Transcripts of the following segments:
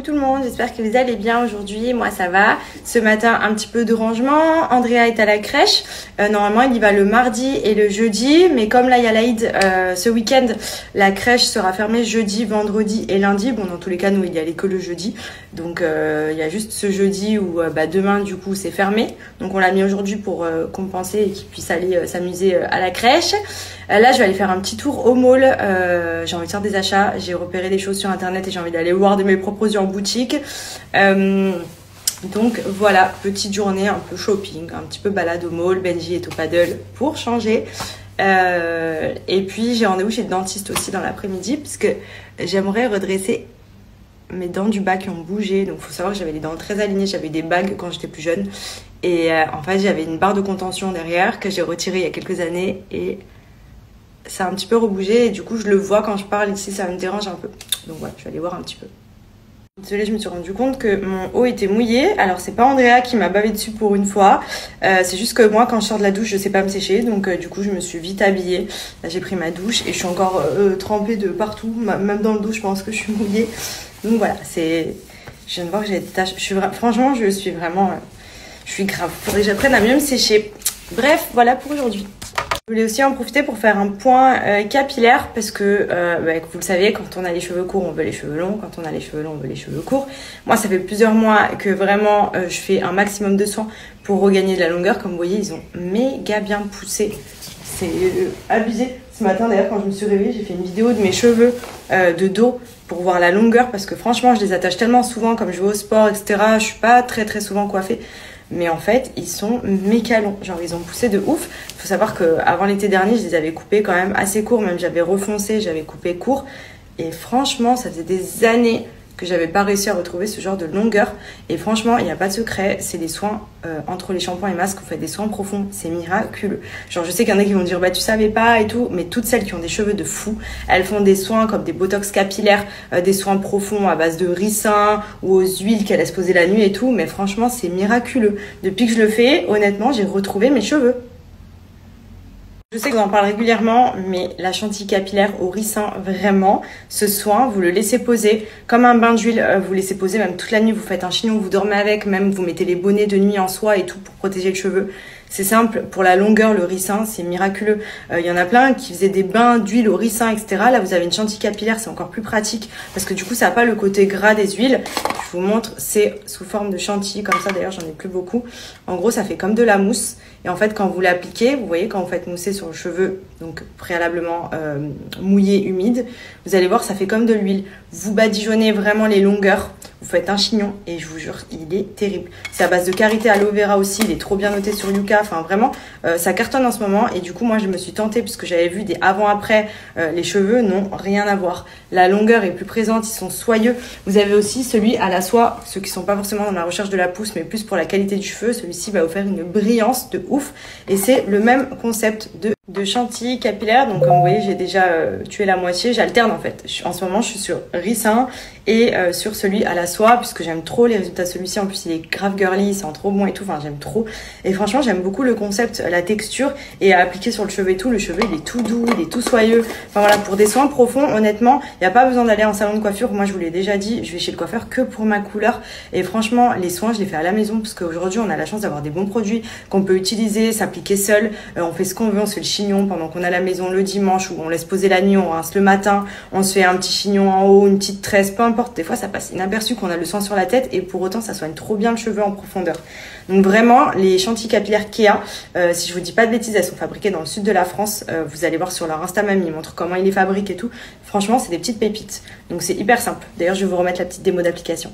Coucou tout le monde, j'espère que vous allez bien aujourd'hui. Moi ça va. Ce matin un petit peu de rangement. Andrea est à la crèche. Normalement il y va le mardi et le jeudi. Mais comme là il y a l'Aïd ce week-end, la crèche sera fermée jeudi, vendredi et lundi. Bon dans tous les cas nous il y allait que le jeudi. Donc il y a juste ce jeudi où demain du coup c'est fermé. Donc on l'a mis aujourd'hui pour compenser et qu'il puisse aller s'amuser à la crèche. Là je vais aller faire un petit tour au mall. J'ai envie de faire des achats. J'ai repéré des choses sur internet et j'ai envie d'aller voir de mes propres yeux en boutique. Donc voilà, petite journée un peu shopping, un petit peu balade au mall. Benji est au paddle pour changer. Et puis j'ai rendez-vous chez le dentiste aussi dans l'après-midi parce que j'aimerais redresser mes dents du bas qui ont bougé. Donc faut savoir que j'avais les dents très alignées, j'avais des bagues quand j'étais plus jeune. Et en fait j'avais une barre de contention derrière que j'ai retirée il y a quelques années et ça a un petit peu rebougé et du coup je le vois quand je parle ici, ça me dérange un peu. Donc voilà, je vais aller voir un petit peu. Désolée, je me suis rendu compte que mon haut était mouillé. Alors c'est pas Andrea qui m'a bavé dessus pour une fois. C'est juste que moi quand je sors de la douche je sais pas me sécher. Donc du coup je me suis vite habillée. Là j'ai pris ma douche et je suis encore trempée de partout. Même dans le dos je pense que je suis mouillée. Donc voilà, c'est... Je viens de voir que j'ai des taches. Franchement je suis vraiment... Je suis grave. Faudrait que j'apprenne à mieux me sécher. Bref, voilà pour aujourd'hui. Je voulais aussi en profiter pour faire un point capillaire parce que vous le savez, quand on a les cheveux courts, on veut les cheveux longs. Quand on a les cheveux longs, on veut les cheveux courts. Moi, ça fait plusieurs mois que vraiment je fais un maximum de soins pour regagner de la longueur. Comme vous voyez, ils ont méga bien poussé. C'est abusé. Ce matin, d'ailleurs, quand je me suis réveillée, j'ai fait une vidéo de mes cheveux de dos pour voir la longueur parce que franchement, je les attache tellement souvent comme je vais au sport, etc. Je suis pas très souvent coiffée. Mais en fait, ils sont méga longs. Genre, ils ont poussé de ouf. Il faut savoir qu'avant l'été dernier, je les avais coupés quand même assez courts. Même j'avais refoncé, j'avais coupé court. Et franchement, ça faisait des années que j'avais pas réussi à retrouver ce genre de longueur. Et franchement, il n'y a pas de secret. C'est des soins entre les shampoings et masques. Vous faites des soins profonds. C'est miraculeux. Genre, je sais qu'il y en a qui vont dire, bah, tu savais pas et tout. Mais toutes celles qui ont des cheveux de fou, elles font des soins comme des botox capillaires, des soins profonds à base de ricin ou aux huiles qu'elles laissent poser la nuit et tout. Mais franchement, c'est miraculeux. Depuis que je le fais, honnêtement, j'ai retrouvé mes cheveux. Je sais que j'en parle régulièrement, mais la chantilly capillaire au ricin, vraiment, ce soin, vous le laissez poser comme un bain d'huile, vous laissez poser même toute la nuit, vous faites un chignon, vous dormez avec, même vous mettez les bonnets de nuit en soie et tout pour protéger le cheveu. C'est simple, pour la longueur, le ricin, c'est miraculeux. Il y en a plein qui faisaient des bains d'huile au ricin, etc. Là, vous avez une chantilly capillaire, c'est encore plus pratique parce que du coup, ça n'a pas le côté gras des huiles. Je vous montre, c'est sous forme de chantilly, comme ça, d'ailleurs, j'en ai plus beaucoup. En gros, ça fait comme de la mousse. Et en fait, quand vous l'appliquez, vous voyez, quand vous faites mousser sur le cheveu, donc préalablement mouillé, humide, vous allez voir, ça fait comme de l'huile. Vous badigeonnez vraiment les longueurs, vous faites un chignon et je vous jure, il est terrible. C'est à base de karité aloe vera aussi, il est trop bien noté sur Yuka. Enfin, vraiment, ça cartonne en ce moment. Et du coup, moi, je me suis tentée puisque j'avais vu des avant-après. Les cheveux n'ont rien à voir. La longueur est plus présente, ils sont soyeux. Vous avez aussi celui à la soie, ceux qui sont pas forcément dans la recherche de la pousse, mais plus pour la qualité du cheveu. Celui-ci va vous faire une brillance de ouf. Et c'est le même concept de chantilly capillaire. Donc comme vous voyez, j'ai déjà tué la moitié. J'alterne en fait. En ce moment, je suis sur ricin et sur celui à la soie puisque j'aime trop les résultats de celui-ci. En plus, il est grave girly, il sent trop bon et tout. Enfin, j'aime trop. Et franchement, j'aime beaucoup le concept, la texture et à appliquer sur le cheveu et tout. Le cheveu, il est tout doux, il est tout soyeux. Enfin voilà, pour des soins profonds, honnêtement, il n'y a pas besoin d'aller en salon de coiffure. Moi, je vous l'ai déjà dit, je vais chez le coiffeur que pour ma couleur. Et franchement, les soins, je les fais à la maison parce qu'aujourd'hui, on a la chance d'avoir des bons produits qu'on peut utiliser, s'appliquer seul. On fait ce qu'on veut, on se fait le chignon pendant qu'on est à la maison le dimanche ou on laisse poser la nuit, on rince le matin, on se fait un petit chignon en haut, une petite tresse, peu importe. Des fois, ça passe inaperçu qu'on a le soin sur la tête et pour autant, ça soigne trop bien le cheveu en profondeur. Donc vraiment, les chantilly capillaires Kea, si je vous dis pas de bêtises, elles sont fabriquées dans le sud de la France. Vous allez voir sur leur Insta Mamie, ils montrent comment ils les fabriquent et tout. Franchement, c'est des petites pépites. Donc c'est hyper simple. D'ailleurs, je vais vous remettre la petite démo d'application.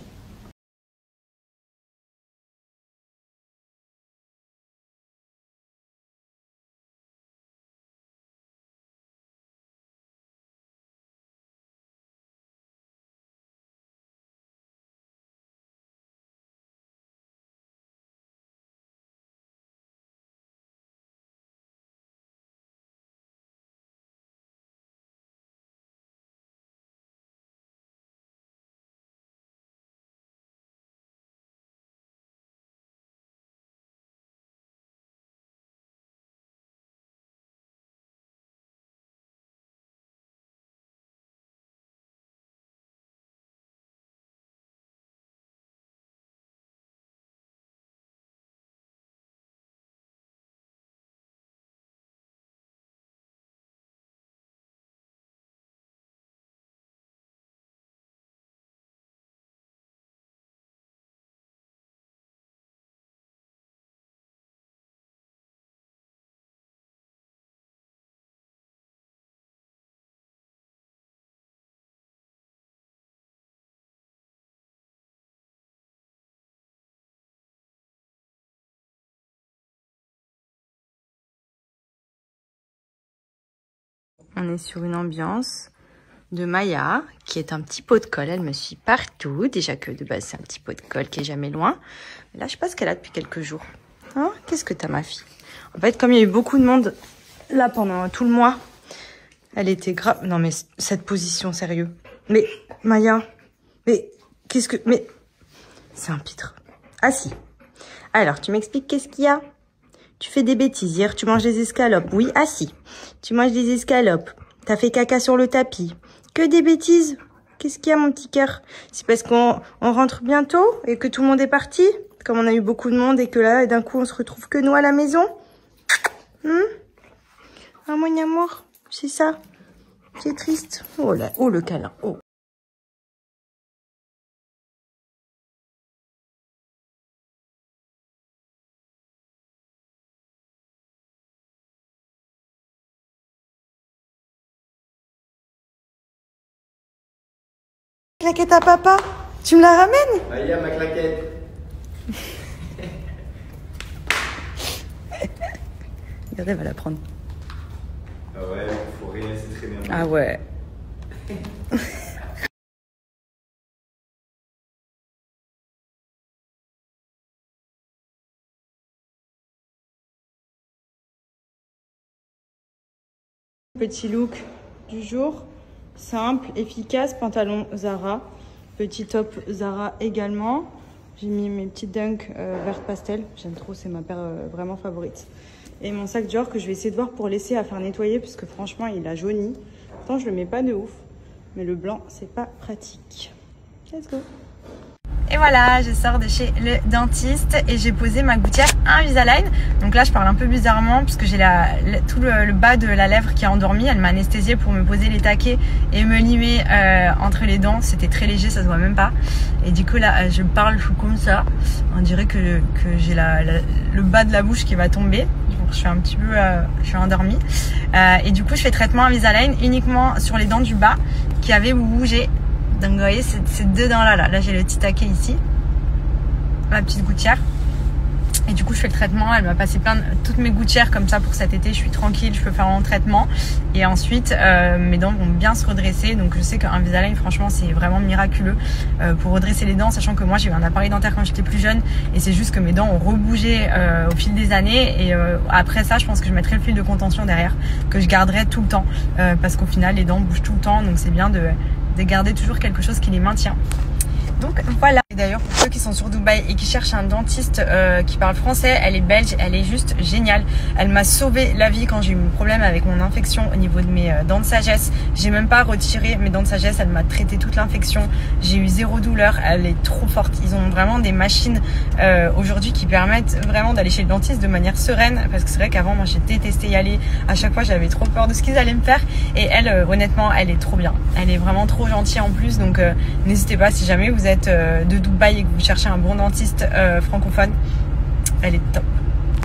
on est sur une ambiance de Maya, qui est un petit pot de colle. Elle me suit partout. Déjà que de base, c'est un petit pot de colle qui est jamais loin. Mais là, je sais pas ce qu'elle a depuis quelques jours. Hein? Qu'est-ce que t'as, ma fille? En fait, comme il y a eu beaucoup de monde là pendant tout le mois, elle était grave. Non, mais cette position, sérieux. Mais, Maya, mais, qu'est-ce que. Mais, c'est un pitre. Ah si. Alors, tu m'expliques qu'est-ce qu'il y a? Tu fais des bêtises. Hier, tu manges des escalopes. Oui, ah si. Tu manges des escalopes. T'as fait caca sur le tapis. Que des bêtises. Qu'est-ce qu'il y a, mon petit cœur? C'est parce qu'on rentre bientôt et que tout le monde est parti? Comme on a eu beaucoup de monde et que là, d'un coup, on se retrouve que nous à la maison? Ah, mon amour, c'est ça. C'est triste. Oh là, oh le câlin. Oh. Claquette à papa, tu me la ramènes? Allez, ma claquette. Regardez, elle va la prendre. Ah ouais, faut rien, c'est très bien. Ah ouais. Petit look du jour, simple, efficace, pantalon Zara, petit top Zara également. J'ai mis mes petites dunks vert pastel, j'aime trop, c'est ma paire vraiment favorite. Et mon sac Dior que je vais essayer de voir pour laisser à faire nettoyer parce que franchement il a jauni. Pourtant je le mets pas de ouf, mais le blanc c'est pas pratique. Let's go. Et voilà, je sors de chez le dentiste et j'ai posé ma gouttière Invisalign. Donc là, je parle un peu bizarrement puisque j'ai tout le bas de la lèvre qui est endormi. Elle m'a anesthésiée pour me poser les taquets et me limer entre les dents. C'était très léger, ça se voit même pas. Et du coup là, je parle comme ça. On dirait que j'ai le bas de la bouche qui va tomber. Je suis un petit peu, je suis endormie. Et du coup, je fais traitement Invisalign uniquement sur les dents du bas qui avaient bougé. Donc vous voyez ces deux dents là j'ai le petit taquet ici, la petite gouttière, et du coup je fais le traitement. Elle m'a passé toutes mes gouttières comme ça pour cet été. Je suis tranquille, je peux faire mon traitement et ensuite mes dents vont bien se redresser. Donc je sais qu'un Invisalign franchement c'est vraiment miraculeux pour redresser les dents, sachant que moi j'ai eu un appareil dentaire quand j'étais plus jeune et c'est juste que mes dents ont rebougé au fil des années et après ça je pense que je mettrai le fil de contention derrière que je garderai tout le temps parce qu'au final les dents bougent tout le temps, donc c'est bien de garder toujours quelque chose qui les maintient. Donc voilà. Et d'ailleurs pour ceux qui sont sur Dubaï et qui cherchent un dentiste qui parle français, elle est belge, elle est juste géniale. Elle m'a sauvé la vie quand j'ai eu un problème avec mon infection au niveau de mes dents de sagesse. J'ai même pas retiré mes dents de sagesse, elle m'a traité toute l'infection. J'ai eu zéro douleur, elle est trop forte. Ils ont vraiment des machines aujourd'hui qui permettent vraiment d'aller chez le dentiste de manière sereine, parce que c'est vrai qu'avant moi j'ai détesté y aller. À chaque fois j'avais trop peur de ce qu'ils allaient me faire et elle honnêtement elle est trop bien. Elle est vraiment trop gentille en plus, donc n'hésitez pas si jamais vous êtes de Dubaï et que vous cherchez un bon dentiste francophone, elle est top.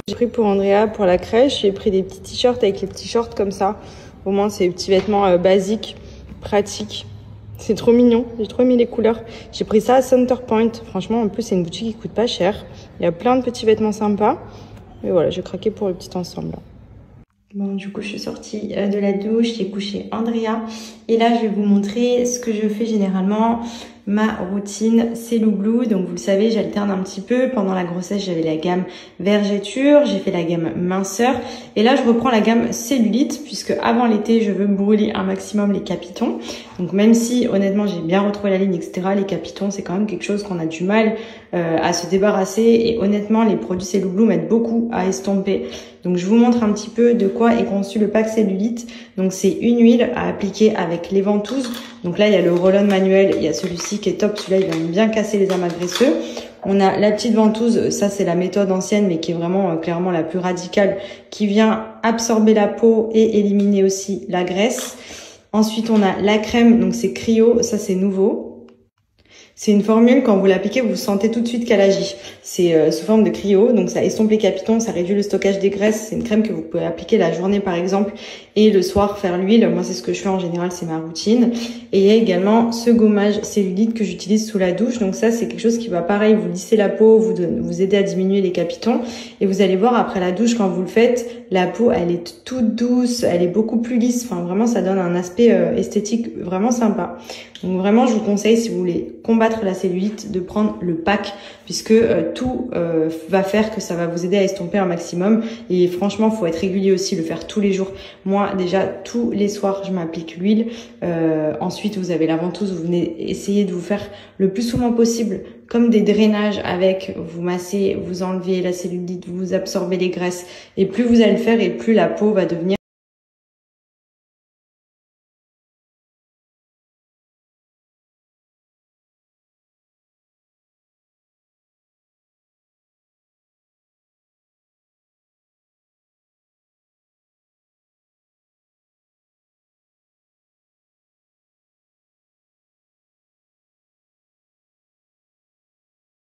J'ai pris pour Andrea pour la crèche, j'ai pris des petits t-shirts avec les petits shorts comme ça. Au moins c'est des petits vêtements basiques, pratiques. C'est trop mignon, j'ai trop aimé les couleurs. J'ai pris ça à Center Point. Franchement en plus c'est une boutique qui coûte pas cher. Il y a plein de petits vêtements sympas. Et voilà, j'ai craqué pour le petit ensemble. Bon, du coup, je suis sortie de la douche, j'ai couché Andrea. Et là, je vais vous montrer ce que je fais généralement. Ma routine, c'est l'ouglou. Donc, vous le savez, j'alterne un petit peu. Pendant la grossesse, j'avais la gamme vergeture. J'ai fait la gamme minceur. Et là, je reprends la gamme cellulite puisque avant l'été, je veux brûler un maximum les capitons. Donc, même si, honnêtement, j'ai bien retrouvé la ligne, etc., les capitons, c'est quand même quelque chose qu'on a du mal à se débarrasser. Et honnêtement, les produits Celluglou m'aident beaucoup à estomper. Donc, je vous montre un petit peu de quoi est conçu le pack cellulite. Donc, c'est une huile à appliquer avec les ventouses. Donc là, il y a le roll-on manuel. Il y a celui-ci qui est top. Celui-là, il va bien casser les amas graisseux. On a la petite ventouse. Ça, c'est la méthode ancienne, mais qui est vraiment clairement la plus radicale, qui vient absorber la peau et éliminer aussi la graisse. Ensuite, on a la crème. Donc, c'est Cryo. Ça, c'est nouveau. C'est une formule, quand vous l'appliquez, vous sentez tout de suite qu'elle agit. C'est sous forme de cryo, donc ça estompe les capitons, ça réduit le stockage des graisses. C'est une crème que vous pouvez appliquer la journée par exemple et le soir faire l'huile. Moi c'est ce que je fais en général, c'est ma routine. Et il y a également ce gommage cellulite que j'utilise sous la douche. Donc ça c'est quelque chose qui va pareil vous lisser la peau, vous aider à diminuer les capitons. Et vous allez voir après la douche quand vous le faites, la peau elle est toute douce, elle est beaucoup plus lisse. Enfin vraiment ça donne un aspect esthétique vraiment sympa. Donc vraiment je vous conseille si vous voulez combattre la cellulite de prendre le pack puisque tout va faire que ça va vous aider à estomper un maximum. Et franchement faut être régulier aussi, le faire tous les jours. Moi déjà tous les soirs je m'applique l'huile. Ensuite vous avez la ventouse, vous venez essayer de vous faire le plus souvent possible comme des drainages avec, vous massez, vous enlevez la cellulite, vous absorbez les graisses et plus vous allez le faire et plus la peau va devenir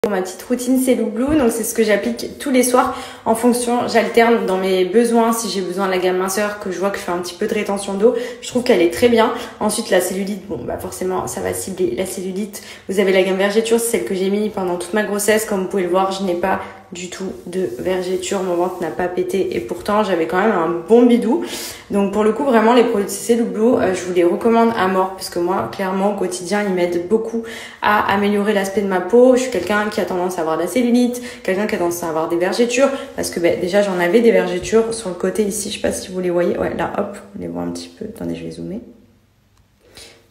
ma petite routine Cellou Blue, donc c'est ce que j'applique tous les soirs en fonction, j'alterne dans mes besoins, si j'ai besoin de la gamme minceur, que je vois que je fais un petit peu de rétention d'eau, je trouve qu'elle est très bien. Ensuite la cellulite, bon bah forcément ça va cibler la cellulite. Vous avez la gamme Vergéture, c'est celle que j'ai mis pendant toute ma grossesse, comme vous pouvez le voir, je n'ai pas du tout de vergéture, mon ventre n'a pas pété et pourtant j'avais quand même un bon bidou. Donc pour le coup vraiment les produits de Cellou Blue, je vous les recommande à mort puisque moi clairement au quotidien ils m'aident beaucoup à améliorer l'aspect de ma peau. Je suis quelqu'un qui a tendance à avoir de la cellulite, quelqu'un qui a tendance à avoir des vergétures parce que déjà j'en avais des vergétures sur le côté ici, je sais pas si vous les voyez, ouais là hop, on les voit un petit peu, attendez je vais zoomer.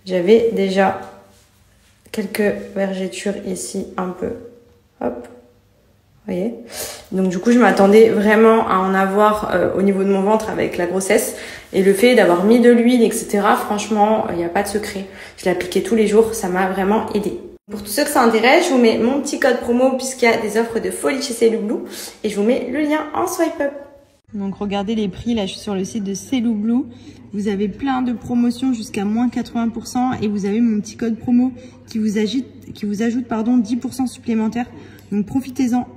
J'avais déjà quelques vergétures ici un peu, hop. Voyez. Donc du coup je m'attendais vraiment à en avoir au niveau de mon ventre avec la grossesse et le fait d'avoir mis de l'huile etc, franchement il n'y a pas de secret, je l'appliquais tous les jours, ça m'a vraiment aidé. Pour tous ceux que ça intéresse, je vous mets mon petit code promo puisqu'il y a des offres de folie chez Cellou Blue et je vous mets le lien en swipe up. Donc regardez les prix, là je suis sur le site de Cellou Blue, vous avez plein de promotions jusqu'à moins 80% et vous avez mon petit code promo qui vous ajoute 10% supplémentaire, donc profitez-en.